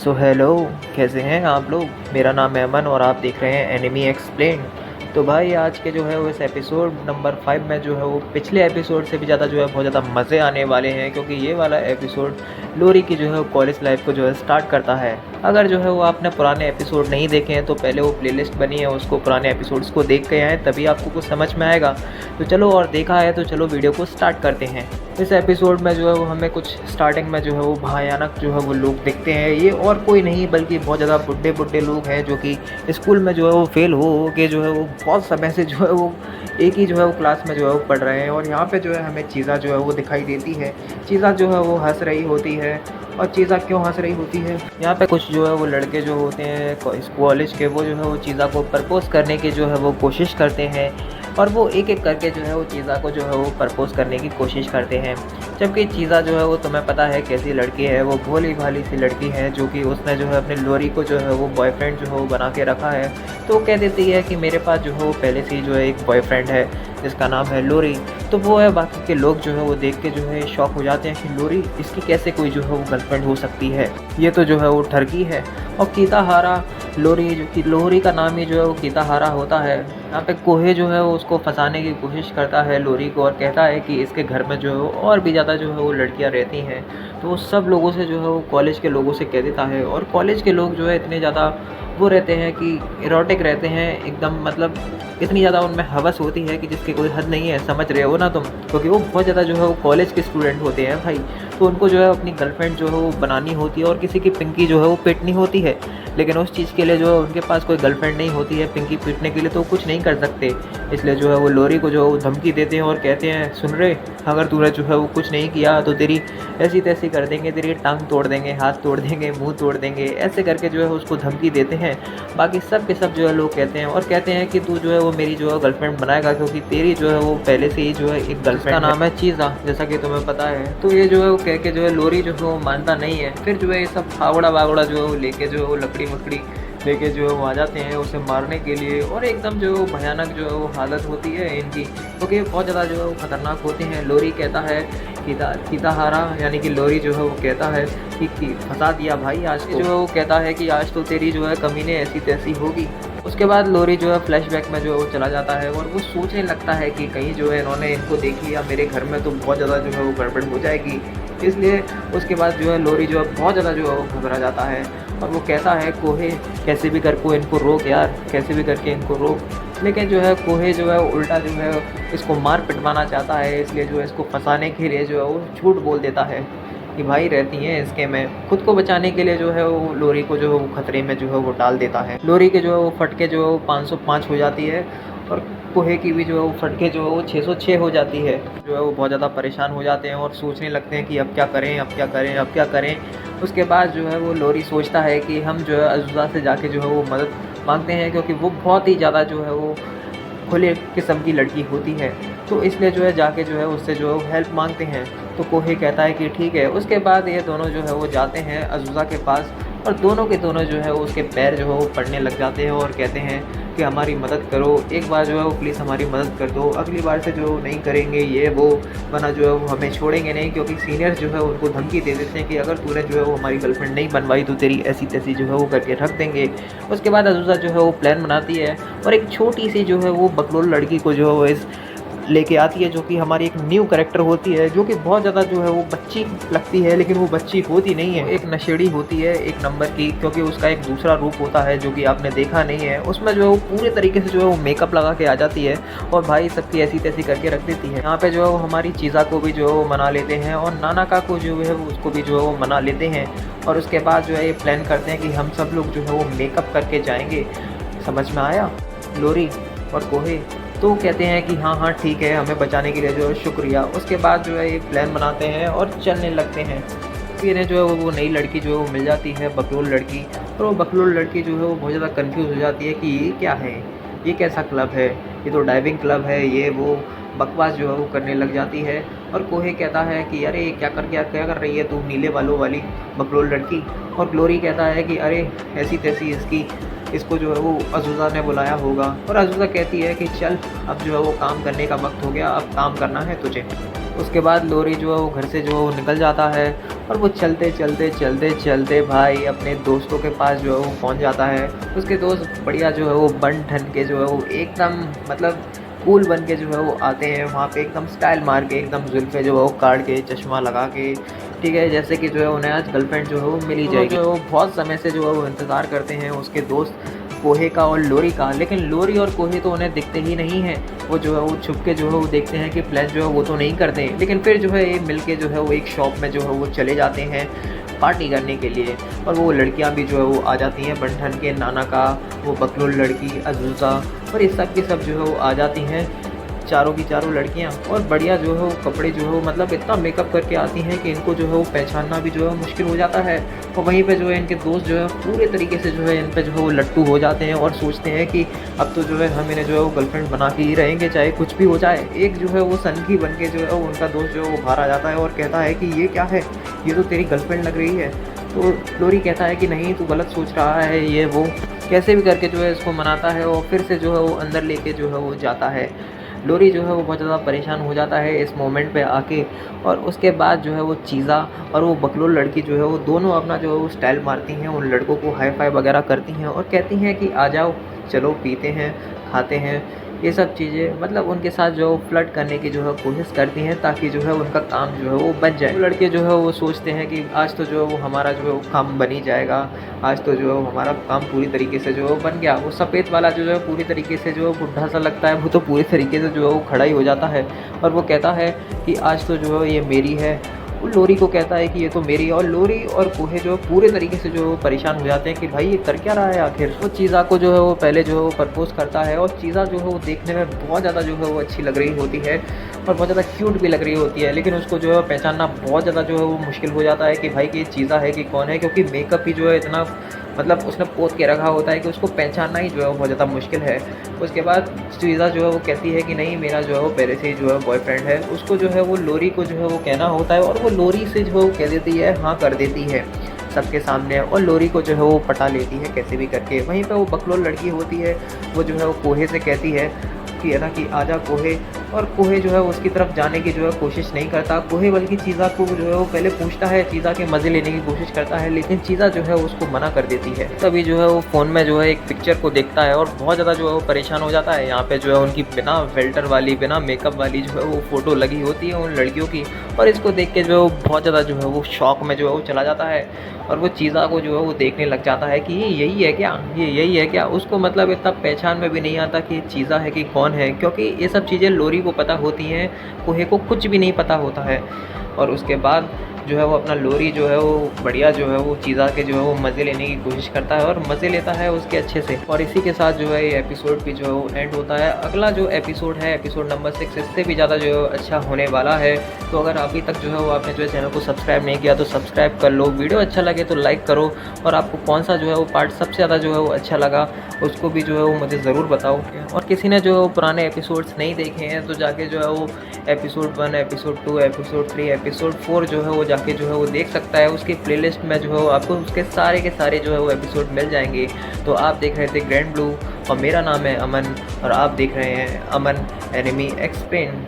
So hello, कैसे हैं आप लोग? मेरा नाम है अमन और आप देख रहे हैं एनिमी एक्सप्लेन। तो भाई आज के जो है वो इस एपिसोड नंबर 5 में जो है वो पिछले एपिसोड से भी ज़्यादा जो है बहुत ज़्यादा मज़े आने वाले हैं, क्योंकि ये वाला एपिसोड लोरी की जो है कॉलेज लाइफ को जो है स्टार्ट करता है। अगर जो है वो आपने पुराने एपिसोड नहीं देखे हैं तो पहले वो प्लेलिस्ट बनी है, उसको पुराने एपिसोड्स को देख के आएँ, तभी आपको कुछ समझ में आएगा। तो चलो, और देखा है तो चलो वीडियो को स्टार्ट करते हैं। इस एपिसोड में जो है वो हमें कुछ स्टार्टिंग में जो है वो भयानक जो है वो लोग दिखते हैं। ये और कोई नहीं बल्कि बहुत ज़्यादा बुड्ढे बुड्ढे लोग हैं जो कि स्कूल में जो है वो फेल हो के जो है वो बहुत समय से जो है वो एक ही जो है वो क्लास में जो है वो पढ़ रहे हैं। और यहाँ पे जो है हमें चीज़ा जो है वो दिखाई देती है। चीज़ा जो है वो हंस रही होती है। और चीज़ा क्यों हंस रही होती है? यहाँ पे कुछ जो है वो लड़के जो होते हैं इस कॉलेज के, वो जो है वो चीज़ा को प्रपोज़ करने की जो है वो कोशिश करते हैं। और वो एक एक करके जो है वो चीज़ा को जो है वो प्रपोज़ करने की कोशिश करते हैं। जबकि चीज़ा जो है वो, तुम्हें पता है कैसी लड़की है, वो भोली भाली सी लड़की है जो कि उसने जो है अपने लोरी को जो है वो बॉयफ्रेंड जो है वो बना के रखा है। तो वो कह देती है कि मेरे पास जो है वो पहले से ही जो है एक बॉयफ्रेंड है जिसका नाम है लोरी। तो वो है, बाकी के लोग जो है वो देख के जो है शॉक हो जाते हैं कि लोरी, इसकी कैसे कोई जो है वो गर्लफ्रेंड हो सकती है, ये तो जो है वो ठरकी है। और कीताहारा लोरी, जो कि लोरी का नाम ही जो है वो कीताहारा होता है। यहाँ पे कोहे जो है वो उसको फंसाने की कोशिश करता है लोरी को, और कहता है कि इसके घर में जो है वो और भी ज़्यादा जो है वो लड़कियाँ रहती हैं। तो वो सब लोगों से जो है वो कॉलेज के लोगों से कह देता है। और कॉलेज के लोग जो है इतने ज़्यादा वो रहते हैं कि इरोटिक रहते हैं एकदम, मतलब इतनी ज़्यादा उनमें हवस होती है कि जिसकी कोई हद नहीं है। समझ रहे हो ना तुम? क्योंकि वो बहुत ज़्यादा जो है वो कॉलेज के स्टूडेंट होते हैं भाई। तो उनको जो है अपनी गर्लफ्रेंड जो है वो बनानी होती है और किसी की पिंकी जो है वो पीटनी होती है। लेकिन उस चीज़ के लिए जो है उनके पास कोई गर्लफ्रेंड नहीं होती है पिंकी पीटने के लिए, तो कुछ नहीं कर सकते। इसलिए जो है वो लोरी को जो है वो धमकी देते हैं और कहते हैं, सुन रहे, अगर तूने जो है वो कुछ नहीं किया तो तेरी ऐसी तैसी कर देंगे, तेरी टांग तोड़ देंगे, हाथ तोड़ देंगे, मुंह तोड़ देंगे। ऐसे करके जो है उसको धमकी देते हैं। बाकी सब के सब जो है लोग कहते हैं और कहते हैं कि तू जो है वो मेरी जो है गर्लफ्रेंड बनाएगा, क्योंकि तेरी जो है वो पहले से ही जो है एक गर्लफ्रेंड का नाम है चीज़ा, जैसा कि तुम्हें पता है। तो ये जो है वो कह के जो है लोरी जो है वो मानता नहीं है। फिर जो है ये सब फावड़ा वावड़ा जो है वो लेके जो है वो लकड़ी मकड़ी लेके जो है वो आ जाते हैं उसे मारने के लिए। और एकदम जो है वो भयानक जो है वो हालत होती है इनकी, क्योंकि बहुत ज़्यादा जो है वो खतरनाक होते हैं। लोरी कहता है, कीताहारा यानी कि लोरी जो है वो कहता है कि फंसा दिया भाई आज को। जो है वो कहता है कि आज तो तेरी जो है कमीने ऐसी तैसी होगी। उसके बाद लोरी जो है फ्लैशबैक में जो है वो चला जाता है और वो सोचने लगता है कि कहीं जो है इन्होंने इनको देख लिया मेरे घर में तो बहुत ज़्यादा जो है वो गड़बड़ हो जाएगी। इसलिए उसके बाद जो है लोरी जो है बहुत ज़्यादा जो है वो घबरा जाता है। और वो कहता है, कोहे कैसे भी करके इनको रोक यार, कैसे भी करके इनको रोक। लेकिन जो है कोहे जो है उल्टा जो है इसको मार पिटवाना चाहता है। इसलिए जो है इसको फंसाने के लिए जो है वो झूठ बोल देता है कि भाई रहती हैं इसके में। खुद को बचाने के लिए जो है वो लोरी को जो है वो खतरे में जो है वो डाल देता है। लोरी के जो है वो फटके जो है वो 505 हो जाती है और कोहे की भी जो है वो फटके जो है वो 606 हो जाती है। जो है वो बहुत ज़्यादा परेशान हो जाते हैं और सोचने लगते हैं कि अब क्या करें, अब क्या करें, अब क्या करें। उसके बाद जो है वो लोरी सोचता है कि हम जो है अज़ूज़ा से जाके जो है वो मदद मांगते हैं, क्योंकि वो बहुत ही ज़्यादा जो है वो खुले किस्म की लड़की होती है। तो इसलिए जो है जाके जो है उससे जो है हेल्प मांगते हैं। तो कोहे कहता है कि ठीक है। उसके बाद ये दोनों जो है वो जाते हैं अज़ूज़ा के पास और दोनों के दोनों जो है उसके पैर जो है वो पड़ने लग जाते हैं और कहते हैं कि हमारी मदद करो, एक बार जो है वो प्लीज़ हमारी मदद कर दो, अगली बार से जो नहीं करेंगे ये वो, वरना जो है वो हमें छोड़ेंगे नहीं। क्योंकि सीनियर्स जो है उनको धमकी दे देते हैं कि अगर तूने जो है वो हमारी गर्लफ्रेंड नहीं बनवाई तो तेरी ऐसी तैसी जो है वो करके रख देंगे। उसके बाद अज़ूज़ा जो है वो प्लान बनाती है और एक छोटी सी जो है वो बकलोल लड़की को जो है वो इस लेके आती है, जो कि हमारी एक न्यू कैरेक्टर होती है, जो कि बहुत ज़्यादा जो है वो बच्ची लगती है, लेकिन वो बच्ची होती नहीं है, एक नशेड़ी होती है एक नंबर की। क्योंकि उसका एक दूसरा रूप होता है जो कि आपने देखा नहीं है। उसमें जो है वो पूरे तरीके से जो है वो मेकअप लगा के आ जाती है और भाई सबकी ऐसी तैसी करके रख देती है। यहाँ पे जो है वो हमारी चीज़ा को भी जो है वो मना लेते हैं और नानाका को जो है वो उसको भी जो है वो मना लेते हैं। और उसके बाद जो है ये प्लान करते हैं कि हम सब लोग जो है वो मेकअप करके जाएंगे। समझ में आया लोरी और कोहे? तो कहते हैं कि हाँ हाँ ठीक है, हमें बचाने के लिए जो है शुक्रिया। उसके बाद जो है ये प्लान बनाते हैं और चलने लगते हैं। फिर इन्हें जो है वो नई लड़की जो है वो मिल जाती है, बकलोल लड़की। और वो बकलोल लड़की जो है वो बहुत ज़्यादा कंफ्यूज हो जाती है कि ये क्या है, ये कैसा क्लब है, ये तो डाइविंग क्लब है, ये वो बकवास जो है वो करने लग जाती है। और कोहे कहता है कि अरे क्या कर रही है तू नीले बालों वाली बकलोल लड़की। और ग्लोरी कहता है कि अरे ऐसी तैसी इसको जो है वो अज़ूज़ा ने बुलाया होगा। और अज़ूज़ा कहती है कि चल अब जो है वो काम करने का वक्त हो गया, अब काम करना है तुझे। उसके बाद लोरी जो है वो घर से जो है वो निकल जाता है और वो चलते चलते चलते चलते भाई अपने दोस्तों के पास जो है वो पहुंच जाता है। उसके दोस्त बढ़िया जो है वो बन ठन के जो है वो एकदम मतलब कूल बन के जो है वो आते हैं वहाँ पे, एकदम स्टाइल मार के, एकदम जुल्फ़े जो है वो काट के, चश्मा लगा के, ठीक है, जैसे कि जो है उन्हें आज गर्लफ्रेंड जो है वो मिल ही जाएगी। जो है वो बहुत समय से जो है वो इंतज़ार करते हैं उसके दोस्त कोहे का और लोरी का, लेकिन लोरी और कोहे तो उन्हें दिखते ही नहीं हैं। वो जो है वो छुप के जो है वो देखते हैं कि प्लान जो है वो तो नहीं करते, लेकिन फिर जो है ये मिल के जो है वो एक शॉप में जो है वो चले जाते हैं पार्टी करने के लिए। और वो लड़कियां भी जो है वो आ जाती हैं, बंठन के नाना का वो बकलोल लड़की अजूज़ा, और ये सब की सब जो है वो आ जाती हैं, चारों की चारों लड़कियां। और बढ़िया जो है वो कपड़े जो है वो मतलब इतना मेकअप करके आती हैं कि इनको जो है वो पहचानना भी जो है मुश्किल हो जाता है। और वहीं पे जो है इनके दोस्त जो है पूरे तरीके से जो है इन पे जो है वो लट्टू हो जाते हैं और सोचते हैं कि अब तो जो है हम इन्हें जो है वो गर्लफ्रेंड बना के ही रहेंगे, चाहे कुछ भी हो जाए। एक जो है वो सनकी बन के जो है वो उनका दोस्त जो है वो बाहर आ जाता है और कहता है कि ये क्या है, ये तो तेरी गर्लफ्रेंड लग रही है। तो लोरी कहता है कि नहीं, तू गलत सोच रहा है, ये वो कैसे भी करके जो है इसको मनाता है और फिर से जो है वो अंदर लेके जो है वो जाता है। लोरी जो है वो बहुत ज़्यादा परेशान हो जाता है इस मोमेंट पे आके, और उसके बाद जो है वो चीज़ा और वो बकलोल लड़की जो है वो दोनों अपना जो है वो स्टाइल मारती हैं, उन लड़कों को हाई फाई वगैरह करती हैं और कहती हैं कि आ जाओ, चलो पीते हैं, खाते हैं, ये सब चीज़ें मतलब उनके साथ जो है फ्लर्ट करने की जो है कोशिश करती हैं ताकि जो है उनका काम जो है वो बन जाए। वो लड़के जो है वो सोचते हैं कि आज तो जो है वो हमारा जो है वो काम बन ही जाएगा, आज तो जो है वो हमारा काम पूरी तरीके से जो है वो बन गया। वो सफ़ेद वाला जो है पूरी तरीके से जो है बुढ़ा सा लगता है, वो तो पूरी तरीके से जो है वो खड़ा ही हो जाता है और वो कहता है कि आज तो जो है ये मेरी है। वो लोरी को कहता है कि ये तो मेरी है, और लोरी और कोहे जो पूरे तरीके से जो है वो परेशान हो जाते हैं कि भाई ये कर क्या रहा है आखिर। वो चीज़ा को जो है वो पहले जो है वो प्रपोज़ करता है और चीज़ा जो है वो देखने में बहुत ज़्यादा जो है वो अच्छी लग रही होती है और बहुत ज़्यादा क्यूट भी लग रही होती है, लेकिन उसको जो है पहचानना बहुत ज़्यादा जो है वो मुश्किल हो जाता है कि भाई कि ये चीज़ा है कि कौन है, क्योंकि मेकअप ही जो है इतना मतलब उसने पोत के रखा होता है कि उसको पहचानना ही जो है बहुत ज़्यादा मुश्किल है। उसके बाद चीज़ा जो है वो कहती है कि नहीं, मेरा जो है वो पहले से ही जो है बॉयफ्रेंड है। उसको जो है वो लोरी को जो है वो कहना होता है और वो लोरी से जो है वो कह देती है, हाँ कर देती है सबके सामने, और लोरी को जो है वो पटा लेती है कैसे भी करके। वहीं पे वो बकलोल लड़की होती है, वो जो है वो कोहे से कहती है कि है ना कि आजा कोहे, और कोहे जो है उसकी तरफ जाने की जो है कोशिश नहीं करता। कोहे बल्कि चीज़ा को जो है वो पहले पूछता है, चीज़ा के मज़े लेने की कोशिश करता है, लेकिन चीज़ा जो है उसको मना कर देती है। तभी जो है वो फ़ोन में जो है एक पिक्चर को देखता है और बहुत ज़्यादा जो है वो परेशान हो जाता है। यहाँ पे जो है उनकी बिना फ़िल्टर वाली, बिना मेकअप वाली जो है वो फ़ोटो लगी होती है उन लड़कियों की, और इसको देख के जो है वो बहुत ज़्यादा जो है वो शॉक में जो है वो चला जाता है और वो चीज़ा को जो है वो देखने लग जाता है कि ये यही है क्या, ये यही है क्या। उसको मतलब इतना पहचान में भी नहीं आता कि चीज़ा है कि कौन है, क्योंकि ये सब चीज़ें लोरी को पता होती हैं, कोहे को कुछ भी नहीं पता होता है। और उसके बाद जो है वो अपना लोरी जो है वो बढ़िया जो है वो चीज़ा के जो है वो मज़े लेने की कोशिश करता है और मज़े लेता है उसके अच्छे से। और इसी के साथ जो है ये एपिसोड भी जो है वो एंड होता है। अगला जो एपिसोड है, एपिसोड नंबर 6, इससे भी ज़्यादा जो है अच्छा होने वाला है। तो अगर अभी तक जो है वो आपने जो है चैनल को सब्सक्राइब नहीं किया तो सब्सक्राइब कर लो, वीडियो अच्छा लगे तो लाइक करो, और आपको कौन सा जो है वो पार्ट सबसे ज़्यादा जो है वो अच्छा लगा उसको भी जो है वो मुझे ज़रूर बताओ। और किसी ने जो है वो पुराने एपिसोड्स नहीं देखे हैं तो जाके जो है वो एपिसोड 1, एपिसोड 2, एपिसोड 3, एपिसोड 4 जो है वो जाके जो है वो देख सकता है। उसकी प्लेलिस्ट में जो है आपको उसके सारे के सारे जो है वो एपिसोड मिल जाएंगे। तो आप देख रहे थे ग्रैंड ब्लू और मेरा नाम है अमन और आप देख रहे हैं अमन एनिमी एक्सप्लेन।